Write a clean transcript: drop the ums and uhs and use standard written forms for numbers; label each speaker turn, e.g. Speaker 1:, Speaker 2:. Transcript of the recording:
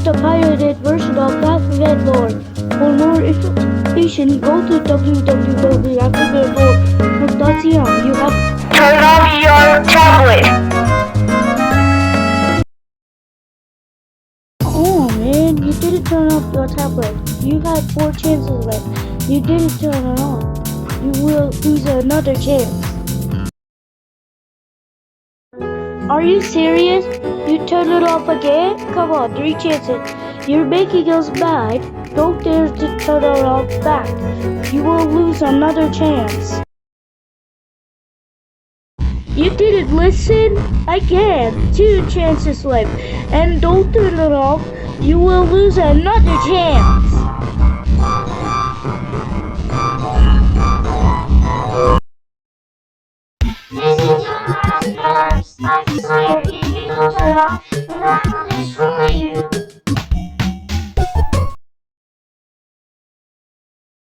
Speaker 1: the pirated version of Path of Endor. For more information, go to www.pathofendor.com. You have
Speaker 2: Turn off your tablet.
Speaker 1: Oh man, you didn't turn off your tablet. You had 4 chances left. You didn't turn it on. You will lose another chance. Are you serious? You turned it off again? Come on, 3 chances. You're making us mad. Don't dare to turn it off back. You will lose another chance. You didn't listen? Again, 2 chances left. And don't turn it off. You will lose another chance.
Speaker 2: This is your last verse. I'm sorry, you don't turn off.